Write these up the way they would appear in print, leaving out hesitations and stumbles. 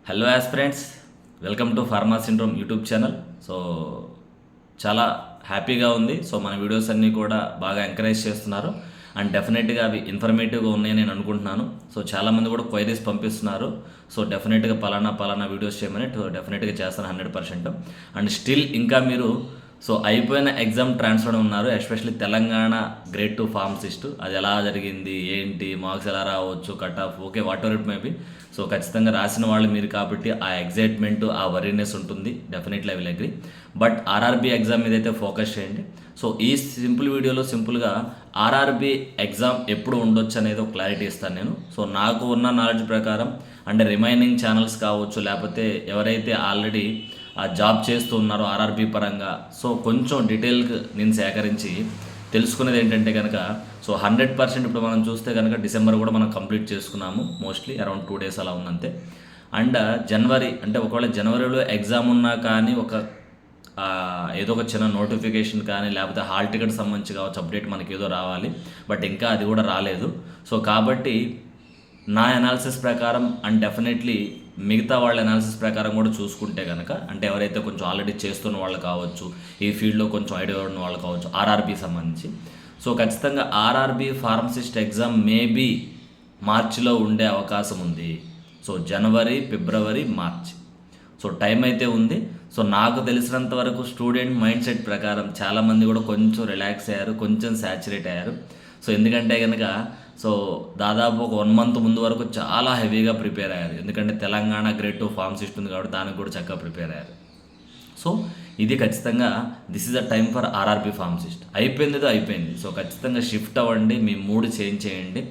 Hello aspirants, welcome to pharma syndrome YouTube channel. So చాలా హ్యాపీగా ఉంది. సో మన వీడియోస్ అన్నీ కూడా బాగా ఎంకరేజ్ చేస్తున్నారు అండ్ డెఫినెట్గా అవి ఇన్ఫర్మేటివ్గా ఉన్నాయని నేను అనుకుంటున్నాను. సో చాలామంది కూడా క్వైరీస్ పంపిస్తున్నారు. సో డెఫినెట్గా పలానా వీడియోస్ చేయమని డెఫినెట్గా చేస్తాను 100%. అండ్ స్టిల్ ఇంకా మీరు అయిపోయిన ఎగ్జామ్ ట్రాన్స్ఫర్ ఉన్నారు, ఎస్పెషల్లీ తెలంగాణ గ్రేడ్ 2 ఫార్మసిస్ట్. అది ఎలా జరిగింది, ఏంటి, మార్క్స్ ఎలా రావచ్చు, cut off, okay, what ever it maybe. So ఖచ్చితంగా రాసిన వాళ్ళు మీరు కాబట్టి ఆ ఎగ్జైట్మెంట్, ఆ వరీనెస్ ఉంటుంది. Definitely I will agree. But RRB exam మీద అయితే ఫోకస్ చేయండి. సో ఈ సింపుల్ వీడియోలో సింపుల్గా ఆర్ఆర్బీ ఎగ్జామ్ ఎప్పుడు ఉండొచ్చు అనేది ఒక క్లారిటీ ఇస్తాను నేను. సో నాకు ఉన్న నాలెడ్జ్ ప్రకారం అంటే రిమైనింగ్ ఛానల్స్ కావచ్చు, లేకపోతే ఎవరైతే ఆల్రెడీ ఆ జాబ్ చేస్తూ ఉన్నారో ఆర్ఆర్బీ పరంగా, సో కొంచెం డీటెయిల్గా నేను సేకరించి తెలుసుకునేది ఏంటంటే కనుక 100% ఇప్పుడు మనం చూస్తే కనుక డిసెంబర్ కూడా మనం కంప్లీట్ చేసుకున్నాము. మోస్ట్లీ అరౌండ్ 2 days అలా ఉందంతే. అండ్ జనవరి అంటే ఒకవేళ జనవరిలో ఎగ్జామ్ ఉన్నా కానీ ఏదో ఒక చిన్న నోటిఫికేషన్ కానీ లేకపోతే హాల్ టికెట్ సంబంధించి కావచ్చు అప్డేట్ మనకి ఏదో రావాలి. బట్ ఇంకా అది కూడా రాలేదు. సో కాబట్టి నా అనాలిసిస్ ప్రకారం అండ్ డెఫినెట్లీ మిగతా వాళ్ళ అనాలిసిస్ ప్రకారం కూడా చూసుకుంటే కనుక, అంటే ఎవరైతే కొంచెం ఆల్రెడీ చేస్తున్న వాళ్ళు కావచ్చు, ఈ ఫీల్డ్లో కొంచెం ఐడియా ఉన్న వాళ్ళు కావచ్చు, ఆర్ఆర్బీ సంబంధించి, సో ఖచ్చితంగా ఆర్ఆర్బీ ఫార్మసిస్ట్ ఎగ్జామ్ మేబీ మార్చిలో ఉండే అవకాశం ఉంది. సో జనవరి, ఫిబ్రవరి, మార్చ్, సో టైం అయితే ఉంది. సో నాకు తెలిసినంత వరకు స్టూడెంట్ మైండ్ సెట్ ప్రకారం చాలామంది కూడా కొంచెం రిలాక్స్ అయ్యారు, కొంచెం సాచురేట్ అయ్యారు. సో ఎందుకంటే కనుక దాదాపు ఒక 1 month ముందు వరకు చాలా హెవీగా ప్రిపేర్ అయ్యారు. ఎందుకంటే తెలంగాణ గ్రేడ్ 2 ఫార్మసిస్ట్ ఉంది కాబట్టి దానికి కూడా చక్కగా ప్రిపేర్ అయ్యారు. సో ఇది ఖచ్చితంగా this is the time for RRB pharmacist. అయిపోయింది. సో ఖచ్చితంగా షిఫ్ట్ అవ్వండి, మీ మూడ్ చేంజ్ చేయండి.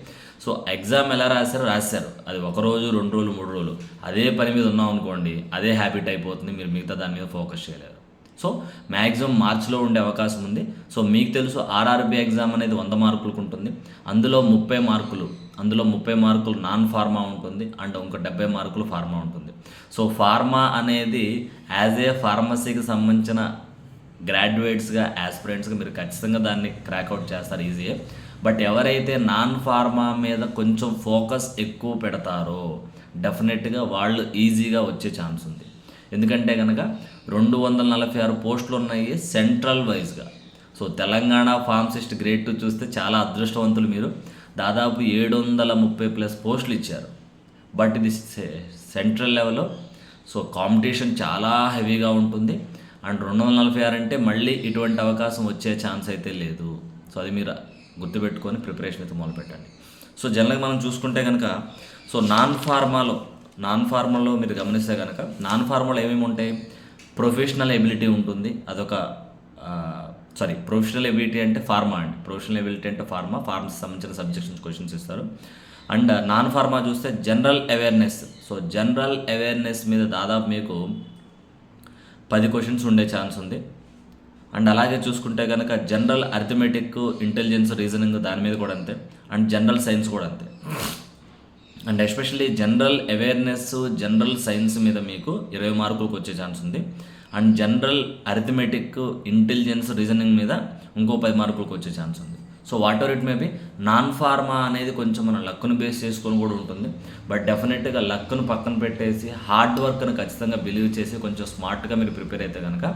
సో ఎగ్జామ్ ఎలా రాశారు, అది 1 రోజు, 2 రోజులు, 3 రోజులు అదే పని మీద ఉన్నాం అనుకోండి, అదే హ్యాబిట్ అయిపోతుంది. మీరు మిగతా దాని మీద ఫోకస్ చేయలేరు. సో మ్యాక్సిమం మార్చిలో ఉండే అవకాశం ఉంది. సో మీకు తెలుసు ఆర్ఆర్బీ ఎగ్జామ్ అనేది 100 మార్కులకు ఉంటుంది. అందులో 30 మార్కులు నాన్ ఫార్మా ఉంటుంది అండ్ ఇంకో 70 మార్కులు ఫార్మా ఉంటుంది. సో ఫార్మా అనేది యాజ్ ఏ ఫార్మసీకి సంబంధించిన గ్రాడ్యుయేట్స్గా, యాస్పిరెంట్స్గా మీరు ఖచ్చితంగా దాన్ని క్రాక్అవుట్ చేస్తారు ఈజీగా. బట్ ఎవరైతే నాన్ ఫార్మా మీద కొంచెం ఫోకస్ ఎక్కువ పెడతారో డెఫినెట్గా వాళ్ళు ఈజీగా వచ్చే ఛాన్స్ ఉంది. ఎందుకంటే కనుక 246 పోస్టులు ఉన్నాయి సెంట్రల్ వైజ్గా. సో తెలంగాణ ఫార్మసిస్ట్ గ్రేడ్ 2 చూస్తే చాలా అదృష్టవంతులు మీరు. దాదాపు 730+ పోస్టులు ఇచ్చారు. బట్ ఇది సెంట్రల్ లెవెల్లో. సో కాంపిటీషన్ చాలా హెవీగా ఉంటుంది. అండ్ 246 అంటే మళ్ళీ ఇటువంటి అవకాశం వచ్చే ఛాన్స్ అయితే లేదు. సో అది మీరు గుర్తుపెట్టుకొని ప్రిపరేషన్ అయితే మొదలుపెట్టండి. సో జనరల్గా మనం చూసుకుంటే కనుక నాన్ ఫార్మాలో మీరు గమనిస్తే కనుక నాన్ ఫార్మాలో ఏమేమి ఉంటాయి, ప్రొఫెషనల్ ఎబిలిటీ ఉంటుంది. ప్రొఫెషనల్ ఎబిలిటీ అంటే ఫార్మా అండి. ప్రొఫెషనల్ ఎబిలిటీ అంటే ఫార్మసీ సంబంధించిన సబ్జెక్ట్స్ క్వశ్చన్స్ ఇస్తారు. అండ్ నాన్ ఫార్మా చూస్తే general awareness. So general awareness మీద దాదాపు మీకు 10 క్వశ్చన్స్ ఉండే ఛాన్స్ ఉంది. అండ్ అలాగే చూసుకుంటే కనుక జనరల్ అర్థమెటిక్, ఇంటెలిజెన్స్, రీజనింగ్ దాని మీద కూడా అంతే. అండ్ జనరల్ సైన్స్ కూడా అంతే. And especially general awareness, general science మీద మీకు 20 మార్కులకు వచ్చే ఛాన్స్ ఉంది. And general arithmetic, intelligence, reasoning మీద ఇంకో 10 మార్కులకు వచ్చే ఛాన్స్ ఉంది. So what ever it maybe non pharma అనేది కొంచెం మన లక్ను బేస్ చేసుకొని కూడా ఉంటుంది. బట్ డెఫినెట్గా లక్ను పక్కన పెట్టేసి హార్డ్ వర్క్ను ఖచ్చితంగా బిలీవ్ చేసి కొంచెం స్మార్ట్గా మీరు ప్రిపేర్ అయితే కనుక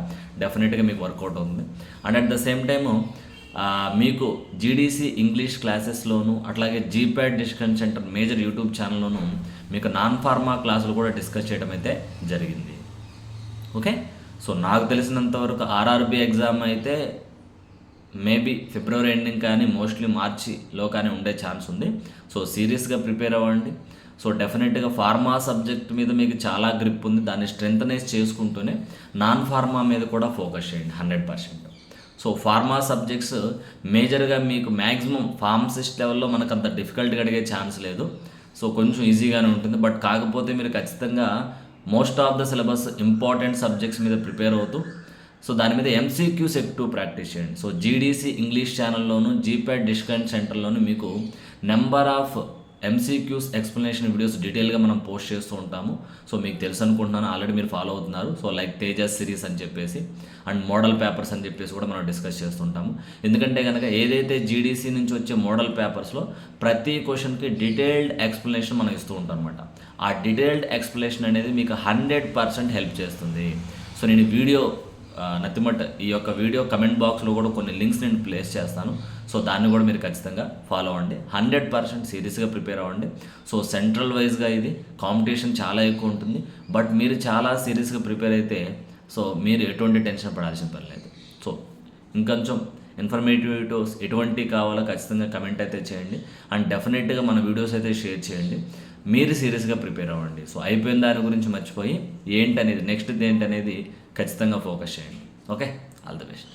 డెఫినెట్గా మీకు వర్కౌట్ అవుతుంది. And at the same time మీకు జీడీసీ ఇంగ్లీష్ క్లాసెస్లోను అట్లాగే GPAT discussion centre major YouTube ఛానల్లోనూ మీకు నాన్ ఫార్మా క్లాసులు కూడా డిస్కస్ చేయడం అయితే జరిగింది. ఓకే, సో నాకు తెలిసినంతవరకు ఆర్ఆర్బీ ఎగ్జామ్ అయితే మేబీ ఫిబ్రవరి ఎండింగ్ కానీ మోస్ట్లీ మార్చిలో కానీ ఉండే ఛాన్స్ ఉంది. సో సీరియస్గా ప్రిపేర్ అవ్వండి. సో డెఫినెట్గా ఫార్మా సబ్జెక్ట్ మీద మీకు చాలా గ్రిప్ ఉంది. దాన్ని స్ట్రెంథనైజ్ చేసుకుంటూనే నాన్ ఫార్మా మీద కూడా ఫోకస్ చేయండి 100%. సో ఫార్మా సబ్జెక్ట్స్ మేజర్గా మీకు మ్యాక్సిమం ఫార్మసిస్ట్ లెవెల్లో మనకు అంత డిఫికల్ట్గా అడిగే ఛాన్స్ లేదు. సో కొంచెం ఈజీగానే ఉంటుంది. బట్ కాకపోతే మీరు ఖచ్చితంగా most of the syllabus important subjects మీద ప్రిపేర్ అవుతూ సో దాని మీద ఎంసీక్యూస్ ఎక్కువ ప్రాక్టీస్ చేయండి. సో జీడీసీ ఇంగ్లీష్ ఛానల్లోను, జీప్యాడ్ డిస్కషన్ సెంటర్లోను మీకు number of MCQs explanation videos డీటెయిల్గా మనం పోస్ట్ చేస్తూ ఉంటాము. సో మీకు తెలుసు అనుకుంటున్నాను, ఆల్రెడీ మీరు ఫాలో అవుతున్నారు. సో లైక్ తేజస్ సిరీస్ అని చెప్పేసి అండ్ మోడల్ పేపర్స్ అని చెప్పేసి కూడా మనం డిస్కస్ చేస్తుంటాము. ఎందుకంటే కనుక ఏదైతే జీడీసీ నుంచి వచ్చే మోడల్ పేపర్స్లో ప్రతి క్వశ్చన్కి డీటెయిల్డ్ ఎక్స్ప్లెనేషన్ మనం ఇస్తూ ఉంటాం అనమాట. ఆ డీటెయిల్డ్ ఎక్స్ప్లెనేషన్ అనేది మీకు 100% హెల్ప్ చేస్తుంది. సో నేను వీడియో నథింగ్ ఈ యొక్క వీడియో కమెంట్ బాక్స్లో కూడా కొన్ని లింక్స్ నేను ప్లేస్ చేస్తాను. సో దాన్ని కూడా మీరు ఖచ్చితంగా ఫాలో అవ్వండి. 100% సీరియస్గా ప్రిపేర్ అవ్వండి. సో సెంట్రల్ వైజ్గా ఇది కాంపిటీషన్ చాలా ఎక్కువ ఉంటుంది. బట్ మీరు చాలా సీరియస్గా ప్రిపేర్ అయితే సో మీరు ఎటువంటి టెన్షన్ పడాల్సిన పని లేదు. సో ఇంకొంచెం ఇన్ఫర్మేటివ్ వీడియోస్ ఎటువంటి కావాలో ఖచ్చితంగా కమెంట్ అయితే చేయండి. అండ్ డెఫినెట్గా మన వీడియోస్ అయితే షేర్ చేయండి. మీరు సీరియస్గా ప్రిపేర్ అవ్వండి. సో అయిపోయిన దాని గురించి మర్చిపోయి ఏంటనేది నెక్స్ట్ ఏంటనేది ఖచ్చితంగా ఫోకస్ చేయండి. Okay, all the best.